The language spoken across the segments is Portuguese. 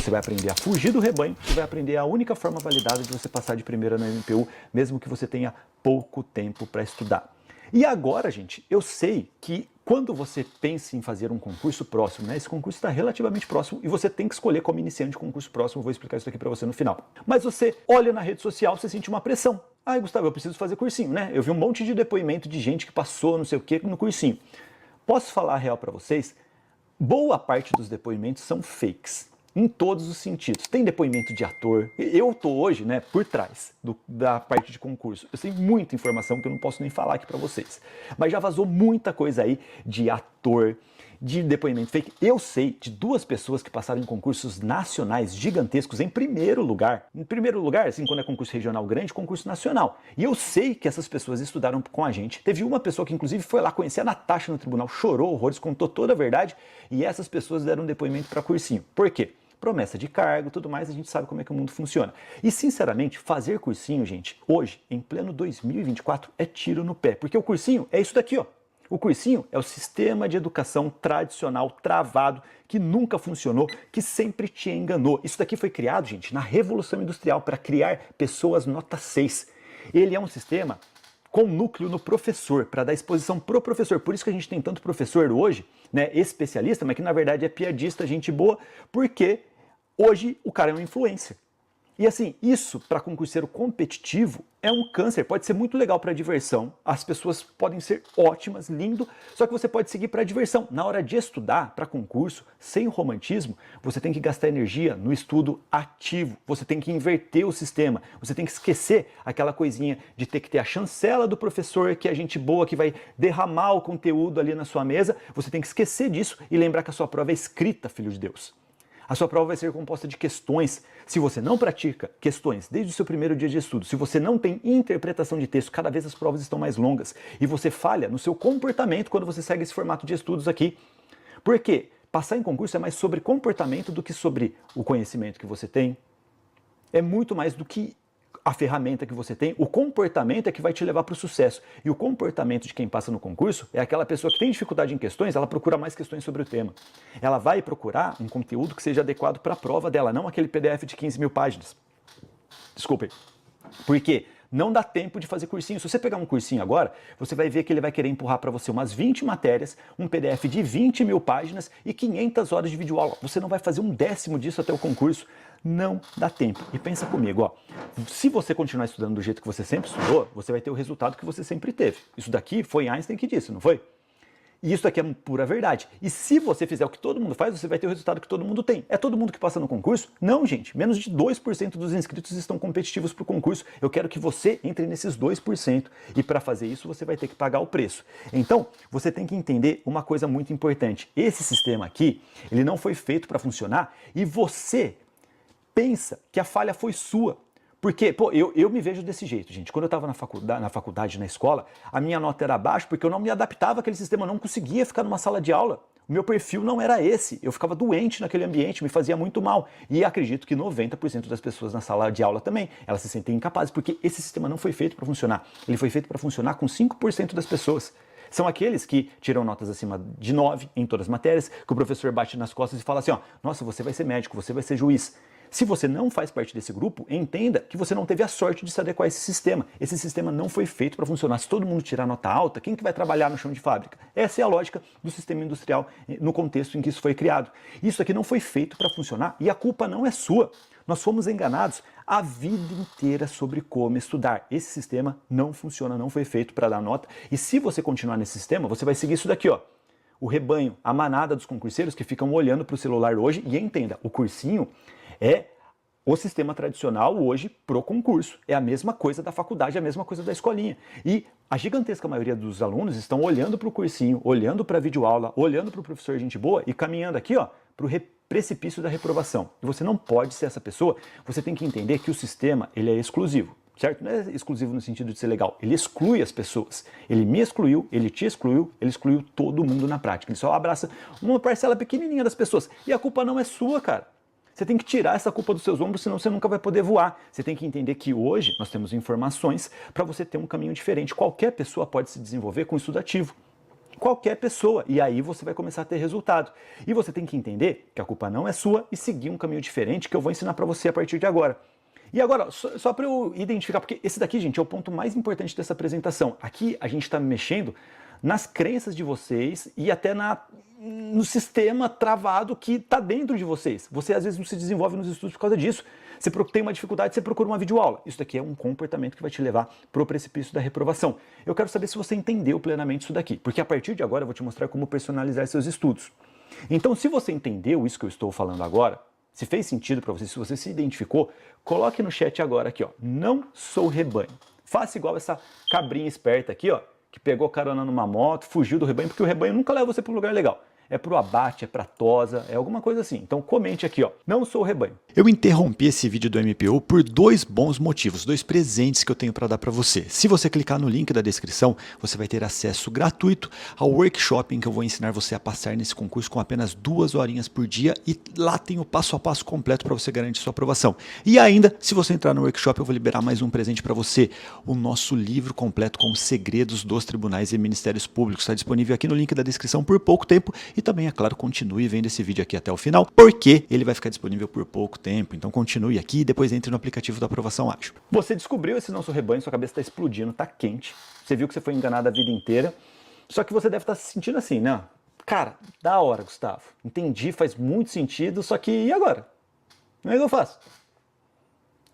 Você vai aprender a fugir do rebanho e vai aprender a única forma validada de você passar de primeira na MPU, mesmo que você tenha pouco tempo para estudar. E agora, gente, eu sei que quando você pensa em fazer um concurso próximo, né, esse concurso está relativamente próximo e você tem que escolher como iniciante de concurso próximo, eu vou explicar isso aqui para você no final. Mas você olha na rede social, você sente uma pressão. Ai, Gustavo, eu preciso fazer cursinho, né? Eu vi um monte de depoimento de gente que passou não sei o que no cursinho. Posso falar a real para vocês? Boa parte dos depoimentos são fakes. Em todos os sentidos. Tem depoimento de ator. Eu tô hoje, né, por trás da parte de concurso. Eu sei muita informação que eu não posso nem falar aqui para vocês. Mas já vazou muita coisa aí de ator, de depoimento fake. Eu sei de duas pessoas que passaram em concursos nacionais gigantescos em primeiro lugar. Em primeiro lugar, assim, quando é concurso regional grande, concurso nacional. E eu sei que essas pessoas estudaram com a gente. Teve uma pessoa que inclusive foi lá conhecer a Natasha no tribunal, chorou horrores, contou toda a verdade. E essas pessoas deram um depoimento para cursinho. Por quê? Promessa de cargo, tudo mais, a gente sabe como é que o mundo funciona. E, sinceramente, fazer cursinho, gente, hoje, em pleno 2024, é tiro no pé. Porque o cursinho é isso daqui, ó. O cursinho é o sistema de educação tradicional, travado, que nunca funcionou, que sempre te enganou. Isso daqui foi criado, gente, na Revolução Industrial, para criar pessoas nota 6. Ele é um sistema com núcleo no professor, para dar exposição pro professor. Por isso que a gente tem tanto professor hoje, né, especialista, mas que na verdade é piadista, gente boa, porque hoje o cara é um influencer. E assim, isso para concurseiro competitivo é um câncer, pode ser muito legal para diversão, as pessoas podem ser ótimas, lindo, só que você pode seguir para diversão. Na hora de estudar para concurso, sem romantismo, você tem que gastar energia no estudo ativo, você tem que inverter o sistema, você tem que esquecer aquela coisinha de ter que ter a chancela do professor, que é gente boa, que vai derramar o conteúdo ali na sua mesa, você tem que esquecer disso e lembrar que a sua prova é escrita, filho de Deus. A sua prova vai ser composta de questões. Se você não pratica questões desde o seu primeiro dia de estudo, se você não tem interpretação de texto, cada vez as provas estão mais longas e você falha no seu comportamento quando você segue esse formato de estudos aqui. Por quê? Passar em concurso é mais sobre comportamento do que sobre o conhecimento que você tem. É muito mais do que a ferramenta que você tem, o comportamento é que vai te levar para o sucesso. E o comportamento de quem passa no concurso é aquela pessoa que tem dificuldade em questões, ela procura mais questões sobre o tema. Ela vai procurar um conteúdo que seja adequado para a prova dela, não aquele PDF de 15 mil páginas. Desculpem. Por quê? Não dá tempo de fazer cursinho. Se você pegar um cursinho agora, você vai ver que ele vai querer empurrar para você umas 20 matérias, um PDF de 20 mil páginas e 500 horas de videoaula. Você não vai fazer um décimo disso até o concurso. Não dá tempo. E pensa comigo, ó, se você continuar estudando do jeito que você sempre estudou, você vai ter o resultado que você sempre teve. Isso daqui foi Einstein que disse, não foi? E isso aqui é pura verdade. E se você fizer o que todo mundo faz, você vai ter o resultado que todo mundo tem. É todo mundo que passa no concurso? Não, gente. Menos de 2% dos inscritos estão competitivos para o concurso. Eu quero que você entre nesses 2%. E para fazer isso, você vai ter que pagar o preço. Então, você tem que entender uma coisa muito importante. Esse sistema aqui, ele não foi feito para funcionar e você pensa que a falha foi sua. Porque, pô, eu me vejo desse jeito, gente. Quando eu estava na faculdade, na escola, a minha nota era baixa porque eu não me adaptava àquele sistema, eu não conseguia ficar numa sala de aula. O meu perfil não era esse. Eu ficava doente naquele ambiente, me fazia muito mal. E acredito que 90% das pessoas na sala de aula também, elas se sentem incapazes, porque esse sistema não foi feito para funcionar. Ele foi feito para funcionar com 5% das pessoas. São aqueles que tiram notas acima de 9 em todas as matérias, que o professor bate nas costas e fala assim, ó, nossa, você vai ser médico, você vai ser juiz. Se você não faz parte desse grupo, entenda que você não teve a sorte de se adequar a esse sistema. Esse sistema não foi feito para funcionar. Se todo mundo tirar nota alta, quem que vai trabalhar no chão de fábrica? Essa é a lógica do sistema industrial no contexto em que isso foi criado. Isso aqui não foi feito para funcionar e a culpa não é sua. Nós fomos enganados a vida inteira sobre como estudar. Esse sistema não funciona, não foi feito para dar nota. E se você continuar nesse sistema, você vai seguir isso daqui, ó. O rebanho, a manada dos concurseiros que ficam olhando para o celular hoje. E entenda, o cursinho é o sistema tradicional hoje pro concurso. É a mesma coisa da faculdade, é a mesma coisa da escolinha. E a gigantesca maioria dos alunos estão olhando para o cursinho, olhando para a videoaula, olhando para o professor gente boa e caminhando aqui, ó, para o precipício da reprovação. E você não pode ser essa pessoa, você tem que entender que o sistema ele é exclusivo. Certo? Não é exclusivo no sentido de ser legal. Ele exclui as pessoas. Ele me excluiu, ele te excluiu, ele excluiu todo mundo na prática. Ele só abraça uma parcela pequenininha das pessoas. E a culpa não é sua, cara. Você tem que tirar essa culpa dos seus ombros, senão você nunca vai poder voar. Você tem que entender que hoje nós temos informações para você ter um caminho diferente. Qualquer pessoa pode se desenvolver com estudo ativo. qualquer pessoa. E aí você vai começar a ter resultado. E você tem que entender que a culpa não é sua e seguir um caminho diferente que eu vou ensinar para você a partir de agora. E agora, só para eu identificar, porque esse daqui, gente, é o ponto mais importante dessa apresentação. Aqui a gente está mexendo nas crenças de vocês e até no sistema travado que está dentro de vocês. Você às vezes não se desenvolve nos estudos por causa disso. Você tem uma dificuldade, você procura uma videoaula. Isso daqui é um comportamento que vai te levar para o precipício da reprovação. Eu quero saber se você entendeu plenamente isso daqui, porque a partir de agora eu vou te mostrar como personalizar seus estudos. Então, se você entendeu isso que eu estou falando agora, se fez sentido para você, se você se identificou, coloque no chat agora aqui, ó, não sou rebanho. Faça igual essa cabrinha esperta aqui, ó, que pegou carona numa moto, fugiu do rebanho, porque o rebanho nunca leva você para um lugar legal. É pro abate, é pra tosa, é alguma coisa assim. Então comente aqui, ó, não sou o rebanho. Eu interrompi esse vídeo do MPU por dois bons motivos, dois presentes que eu tenho para dar para você. Se você clicar no link da descrição, você vai ter acesso gratuito ao workshop em que eu vou ensinar você a passar nesse concurso com apenas 2 horinhas por dia e lá tem o passo a passo completo para você garantir sua aprovação. E ainda, se você entrar no workshop, eu vou liberar mais um presente para você, o nosso livro completo com os segredos dos tribunais e ministérios públicos. Está disponível aqui no link da descrição por pouco tempo. E também, é claro, continue vendo esse vídeo aqui até o final, porque ele vai ficar disponível por pouco tempo. Então continue aqui e depois entre no aplicativo da aprovação ágil. Você descobriu esse não sou rebanho, sua cabeça está explodindo, está quente. Você viu que você foi enganado a vida inteira. Só que você deve estar se sentindo assim, né? Cara, da hora, Gustavo. Entendi, faz muito sentido, só que e agora? Como é que eu faço?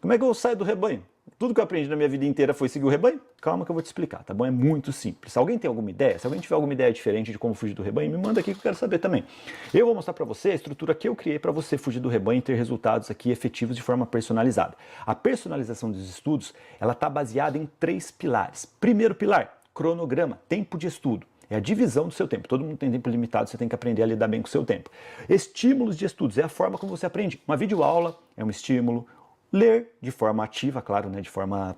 Como é que eu saio do rebanho? Tudo que eu aprendi na minha vida inteira foi seguir o rebanho? Calma que eu vou te explicar, tá bom? É muito simples. Se alguém tem alguma ideia, se alguém tiver alguma ideia diferente de como fugir do rebanho, me manda aqui que eu quero saber também. Eu vou mostrar para você a estrutura que eu criei para você fugir do rebanho e ter resultados aqui efetivos de forma personalizada. A personalização dos estudos, ela está baseada em 3 pilares. Primeiro pilar, cronograma, tempo de estudo. É a divisão do seu tempo. Todo mundo tem tempo limitado, você tem que aprender a lidar bem com o seu tempo. Estímulos de estudos, é a forma como você aprende. Uma videoaula é um estímulo. Ler de forma ativa, claro, né, de forma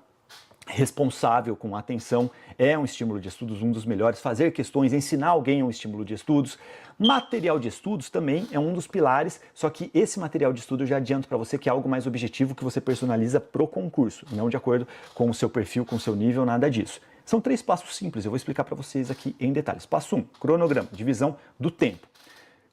responsável, com atenção, é um estímulo de estudos, um dos melhores. Fazer questões, ensinar alguém é um estímulo de estudos. Material de estudos também é um dos pilares, só que esse material de estudo eu já adianto para você que é algo mais objetivo que você personaliza pro concurso, não de acordo com o seu perfil, com o seu nível, nada disso. São 3 passos simples, eu vou explicar para vocês aqui em detalhes. Passo 1, cronograma, divisão do tempo.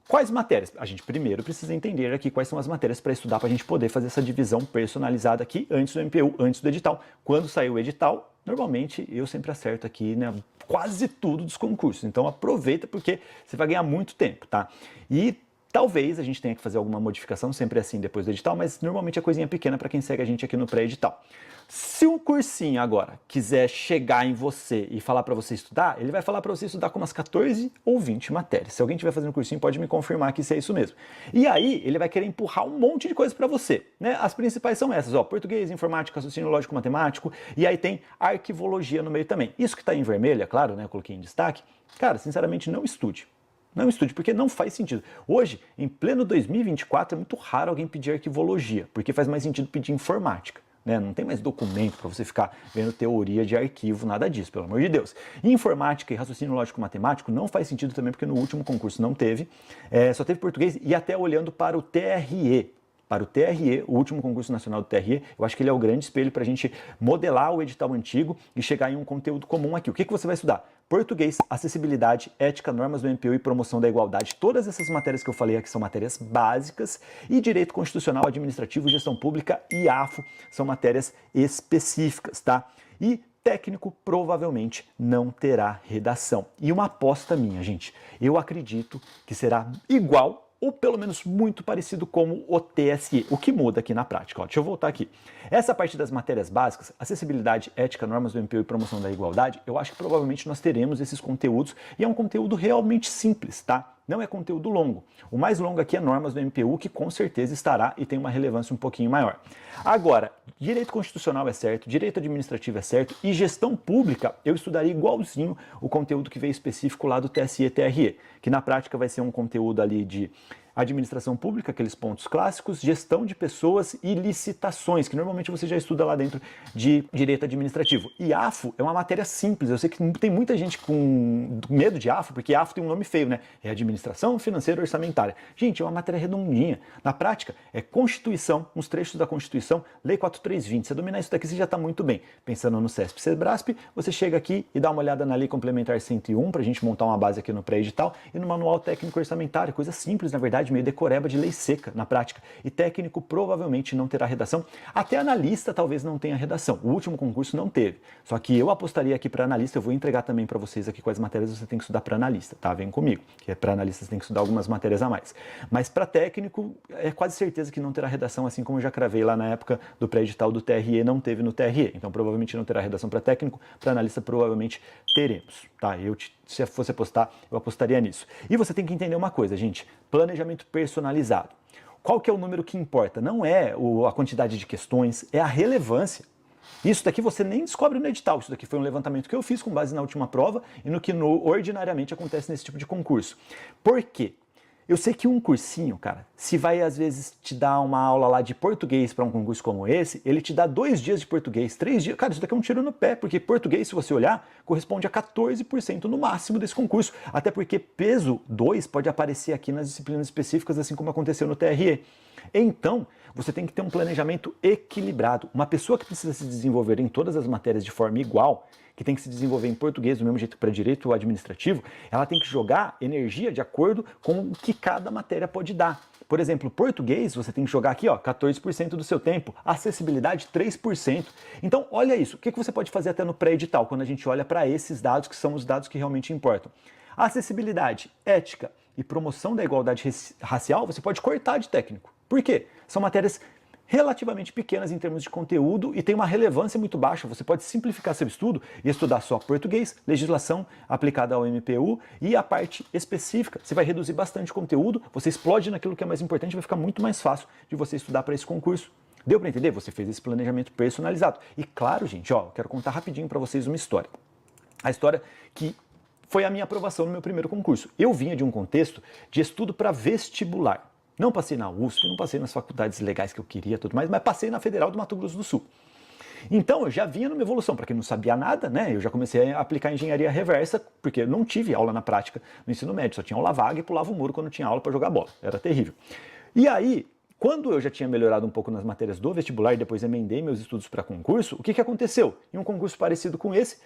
Quais matérias? A gente primeiro precisa entender aqui quais são as matérias para estudar para a gente poder fazer essa divisão personalizada aqui antes do MPU, antes do edital. Quando sair o edital, normalmente eu sempre acerto aqui, né, quase tudo dos concursos. Então aproveita porque você vai ganhar muito tempo, tá? E talvez a gente tenha que fazer alguma modificação, sempre assim depois do edital, mas normalmente é coisinha pequena para quem segue a gente aqui no pré-edital. Se um cursinho agora quiser chegar em você e falar para você estudar, ele vai falar para você estudar com umas 14 ou 20 matérias. Se alguém estiver fazendo cursinho, pode me confirmar que isso é isso mesmo. E aí, ele vai querer empurrar um monte de coisa para você, né? As principais são essas, ó, português, informática, raciocínio lógico matemático, e aí tem arquivologia no meio também. Isso que está em vermelho, é claro, né, eu coloquei em destaque. Cara, sinceramente, não estude. Não estude, porque não faz sentido. Hoje, em pleno 2024, é muito raro alguém pedir arquivologia, porque faz mais sentido pedir informática. Né? Não tem mais documento para você ficar vendo teoria de arquivo, nada disso, pelo amor de Deus. Informática e raciocínio lógico matemático não faz sentido também, porque no último concurso não teve, só teve português e até olhando para o TRE. Para o TRE, o último concurso nacional do TRE, eu acho que ele é o grande espelho para a gente modelar o edital antigo e chegar em um conteúdo comum aqui. O que você vai estudar? Português, acessibilidade, ética, normas do MPU e promoção da igualdade. Todas essas matérias que eu falei aqui são matérias básicas e direito constitucional, administrativo, gestão pública e AFO são matérias específicas, tá? E técnico provavelmente não terá redação. E uma aposta minha, gente, eu acredito que será igual ou pelo menos muito parecido com o TSE. O que muda aqui na prática? Ó, deixa eu voltar aqui. Essa parte das matérias básicas, acessibilidade, ética, normas do MPU e promoção da igualdade, eu acho que provavelmente nós teremos esses conteúdos e é um conteúdo realmente simples, tá? Não é conteúdo longo. O mais longo aqui é normas do MPU, que com certeza estará e tem uma relevância um pouquinho maior. Agora, direito constitucional é certo, direito administrativo é certo e gestão pública eu estudaria igualzinho o conteúdo que veio específico lá do TSE e TRE, que na prática vai ser um conteúdo ali de administração pública, aqueles pontos clássicos, gestão de pessoas e licitações, que normalmente você já estuda lá dentro de direito administrativo. E AFO é uma matéria simples, eu sei que tem muita gente com medo de AFO, porque AFO tem um nome feio, né? É administração financeira orçamentária. Gente, é uma matéria redondinha. Na prática, é Constituição, uns trechos da Constituição, Lei 4320. Você dominar isso daqui, você já está muito bem. Pensando no CESP, CEBRASP, você chega aqui e dá uma olhada na Lei Complementar 101, para a gente montar uma base aqui no pré-edital, e no Manual Técnico Orçamentário, coisa simples, na verdade, meio decoreba de lei seca na prática. E técnico provavelmente não terá redação, até analista talvez não tenha redação. O último concurso não teve. Só que eu apostaria aqui para analista, eu vou entregar também para vocês aqui quais matérias você tem que estudar para analista, tá? Vem comigo, que para analista você tem que estudar algumas matérias a mais. Mas para técnico, é quase certeza que não terá redação, assim como eu já cravei lá na época do pré-edital do TRE, não teve no TRE. Então provavelmente não terá redação para técnico, para analista provavelmente teremos, tá? Se eu fosse apostar, eu apostaria nisso. E você tem que entender uma coisa, gente, planejamento personalizado. Qual que é o número que importa? Não é a quantidade de questões, é a relevância. Isso daqui você nem descobre no edital, isso daqui foi um levantamento que eu fiz com base na última prova e no que ordinariamente acontece nesse tipo de concurso. Por quê? Eu sei que um cursinho, cara, se vai às vezes te dar uma aula lá de português para um concurso como esse, ele te dá 2 dias de português, 3 dias. Cara, isso daqui é um tiro no pé, porque português, se você olhar, corresponde a 14% no máximo desse concurso. Até porque peso 2 pode aparecer aqui nas disciplinas específicas, assim como aconteceu no TRE. Então, você tem que ter um planejamento equilibrado. Uma pessoa que precisa se desenvolver em todas as matérias de forma igual, que tem que se desenvolver em português do mesmo jeito para direito administrativo, ela tem que jogar energia de acordo com o que cada matéria pode dar. Por exemplo, português, você tem que jogar aqui, ó, 14% do seu tempo, acessibilidade 3%. Então, olha isso, o que você pode fazer até no pré-edital, quando a gente olha para esses dados, que são os dados que realmente importam. Acessibilidade, ética e promoção da igualdade racial, você pode cortar de técnico. Por quê? São matérias relativamente pequenas em termos de conteúdo e tem uma relevância muito baixa. Você pode simplificar seu estudo e estudar só português, legislação aplicada ao MPU e a parte específica. Você vai reduzir bastante conteúdo, você explode naquilo que é mais importante, vai ficar muito mais fácil de você estudar para esse concurso. Deu para entender? Você fez esse planejamento personalizado. E claro, gente, ó, eu quero contar rapidinho para vocês uma história. A história que foi a minha aprovação no meu primeiro concurso. Eu vinha de um contexto de estudo para vestibular. Não passei na USP, não passei nas faculdades legais que eu queria, tudo mais, mas passei na Federal do Mato Grosso do Sul. Então eu já vinha numa evolução, para quem não sabia nada, né? Eu já comecei a aplicar engenharia reversa, porque eu não tive aula na prática no ensino médio, só tinha aula vaga e pulava o muro quando tinha aula para jogar bola. Era terrível. E aí, quando eu já tinha melhorado um pouco nas matérias do vestibular e depois emendei meus estudos para concurso, o que aconteceu? Em um concurso parecido com esse,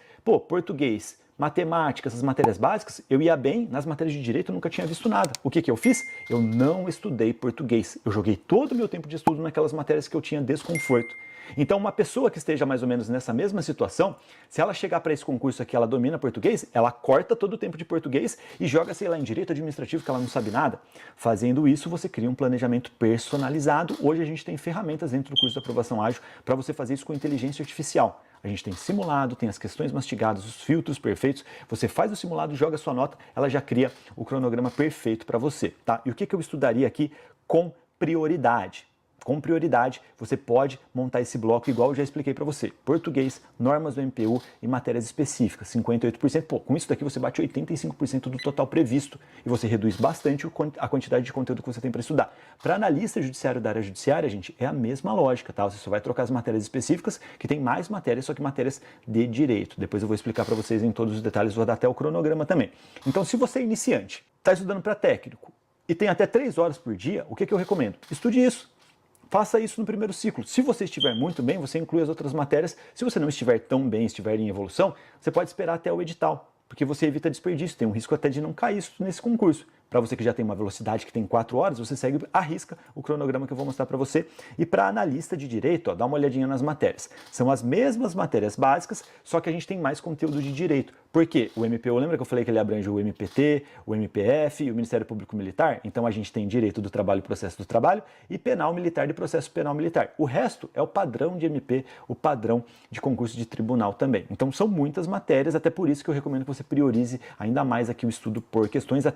português, matemática, essas matérias básicas, eu ia bem, nas matérias de direito eu nunca tinha visto nada. O que eu fiz? Eu não estudei português. Eu joguei todo o meu tempo de estudo naquelas matérias que eu tinha desconforto. Então, uma pessoa que esteja mais ou menos nessa mesma situação, se ela chegar para esse concurso aqui, ela domina português, ela corta todo o tempo de português e joga, sei lá, em direito administrativo, que ela não sabe nada. Fazendo isso, você cria um planejamento personalizado. Hoje a gente tem ferramentas dentro do curso de aprovação ágil para você fazer isso com inteligência artificial. A gente tem simulado, tem as questões mastigadas, os filtros perfeitos. Você faz o simulado, joga a sua nota, ela já cria o cronograma perfeito para você, tá? E o que eu estudaria aqui com prioridade? Com prioridade, você pode montar esse bloco igual eu já expliquei para você. Português, normas do MPU e matérias específicas, 58%. Pô, com isso daqui você bate 85% do total previsto e você reduz bastante a quantidade de conteúdo que você tem para estudar. Para analista judiciário da área judiciária, gente, é a mesma lógica, tá? Você só vai trocar as matérias específicas, que tem mais matérias, só que matérias de direito. Depois eu vou explicar para vocês em todos os detalhes, vou dar até o cronograma também. Então, se você é iniciante, está estudando para técnico e tem até 3 horas por dia, o que eu recomendo? Estude isso. Faça isso no primeiro ciclo. Se você estiver muito bem, você inclui as outras matérias. Se você não estiver tão bem, estiver em evolução, você pode esperar até o edital, porque você evita desperdício. Tem um risco até de não cair isso nesse concurso. Para você que já tem uma velocidade que tem 4 horas, você segue à risca o cronograma que eu vou mostrar para você. E para analista de direito, ó, dá uma olhadinha nas matérias. São as mesmas matérias básicas, só que a gente tem mais conteúdo de direito. Por quê? O MPU, lembra que eu falei que ele abrange o MPT, o MPF e o Ministério Público Militar? Então a gente tem direito do trabalho e processo do trabalho e penal militar e processo penal militar. O resto é o padrão de MP, o padrão de concurso de tribunal também. Então são muitas matérias, até por isso que eu recomendo que você priorize ainda mais aqui o estudo por questões,